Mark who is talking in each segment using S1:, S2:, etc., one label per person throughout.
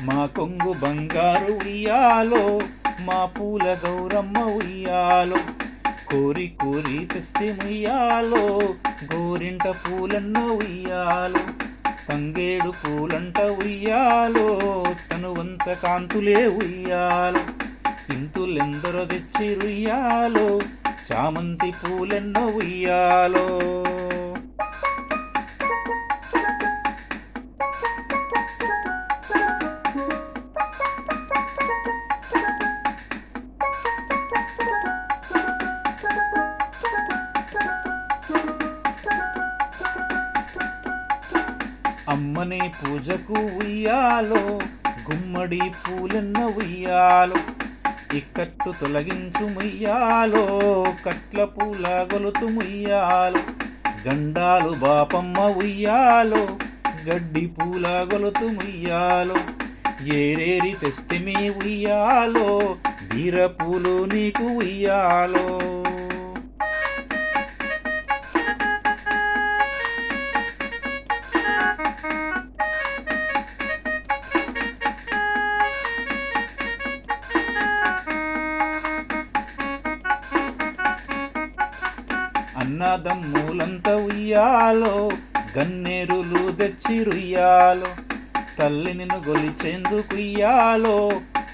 S1: మా కొంగు బంగారు ఉయ్యాలో, మా పూల గౌరమ్మ ఉయ్యాలో, కోరి కోరి తెస్తే ముయ్యాలో, గోరింట పూలన్న ఉయ్యాలో, తంగేడు పూలంట ఉయ్యాలో, తనువంత కాంతులే ఉయ్యాలో, ఇంతులెందరో తెచ్చి రుయ్యాలో, చామంతి పూలెన్నో ఉయ్యాలో. అమ్మనే పూజకు ఉయ్యాలో, గుమ్మడి పూలెన్న ఉయ్యాలో, ఇక్కట్టు తొలగించు ముయ్యాలో, కట్ల పూల గొలుతు ముయ్యాలో, గండాలు బాపమ్మ ఉయ్యాలో, గడ్డి పూల గొలుతు ముయ్యాలో, ఏరేరి తెస్తిమి ఉయ్యాలో, బీర పూలు నీకు ఉయ్యాలో. అన్నదమ్ములంత ఉయ్యాలో, గన్నేరులు తెచ్చి రుయ్యాలో, తల్లి నిన్ను గొలిచేందుకుయ్యాలో,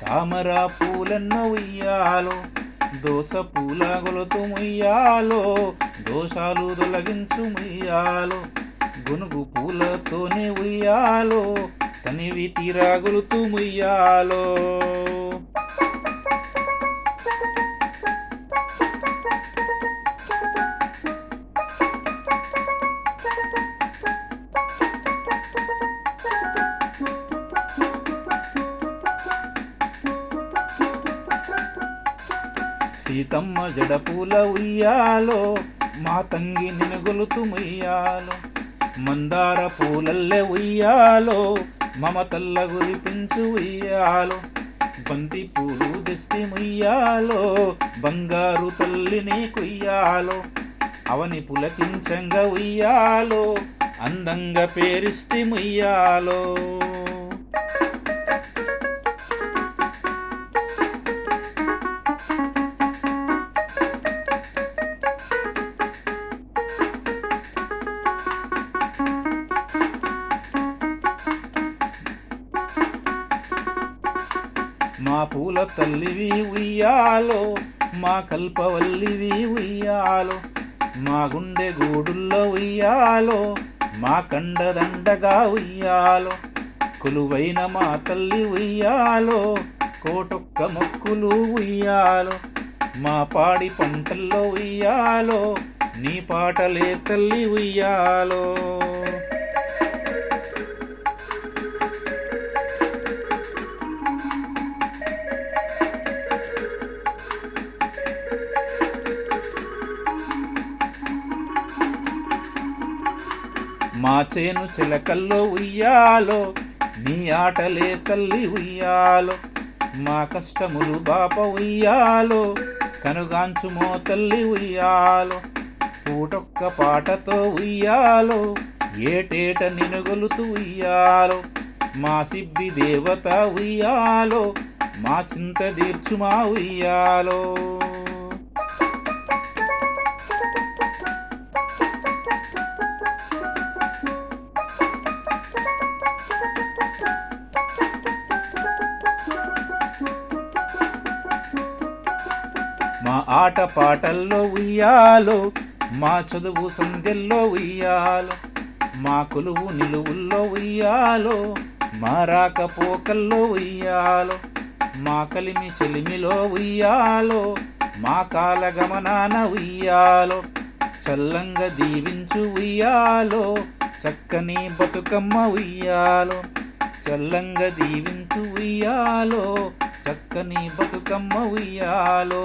S1: తామర పూలన్న ఉయ్యాలో, దోస పూల గొలుతు ముయ్యాలో, దోషాలు తొలగించు ముయ్యాలో, గునుగు పూలతోనే ఉయ్యాలో, తనివి తీరా గొలుతు ముయ్యాలో. సీతమ్మ జడపూల ఉయ్యాలో, మా తంగి నిన్ను గొలుతు ముయ్యాలో, మందార పూలల్లె ఉయ్యాలో, మమతల్ల గురిపించు ఉయ్యాలో, బంతి పూలు తెస్తి ముయ్యాలో, బంగారు తల్లిని కుయ్యాలో, అవని పులకించంగా ఉయ్యాలో, అందంగా పేరిస్తి ముయ్యాలో. మా పూల తల్లివి ఉయ్యాలో, మా కల్పవల్లివి ఉయ్యాలో, మా గుండె గూడుల్లో ఉయ్యాలో, మా కండదండగా ఉయ్యాలో, కొలువైన మా తల్లి ఉయ్యాలో, కోటొక్క మొక్కులు ఉయ్యాలో, మా పాడి పంటల్లో ఉయ్యాలో, నీ పాటలే తల్లి ఉయ్యాలో. మా చేను చిలకల్లో ఉయ్యాలో, నీ ఆటలే తల్లి ఉయ్యాలో, మా కష్టములు బాప ఉయ్యాలో, కనుగాంచు మో తల్లి ఉయ్యాలో, పూటొక్క పాటతో ఉయ్యాలో, ఏటేట నినుగొలుతూ ఉయ్యాలో, మా సిబ్బి దేవత ఉయ్యాలో, మా చింత తీర్చు మా ఉయ్యాలో. మా ఆట పాటల్లో ఉయ్యాలో, మా చదువు సంధ్యల్లో ఉయ్యాలో, మా కొలువు నిలువుల్లో ఉయ్యాలో, మా రాకపోకల్లో ఉయ్యాలో, మా కలిమి చెలిమిలో ఉయ్యాలో, మా కాలగమనాన ఉయ్యాలో, చల్లంగా దీవించు ఉయ్యాలో, చక్కని బతుకమ్మ ఉయ్యాలో, చల్లంగా దీవించు ఉయ్యాలో, చక్కని బతుకమ్మ ఉయ్యాలో.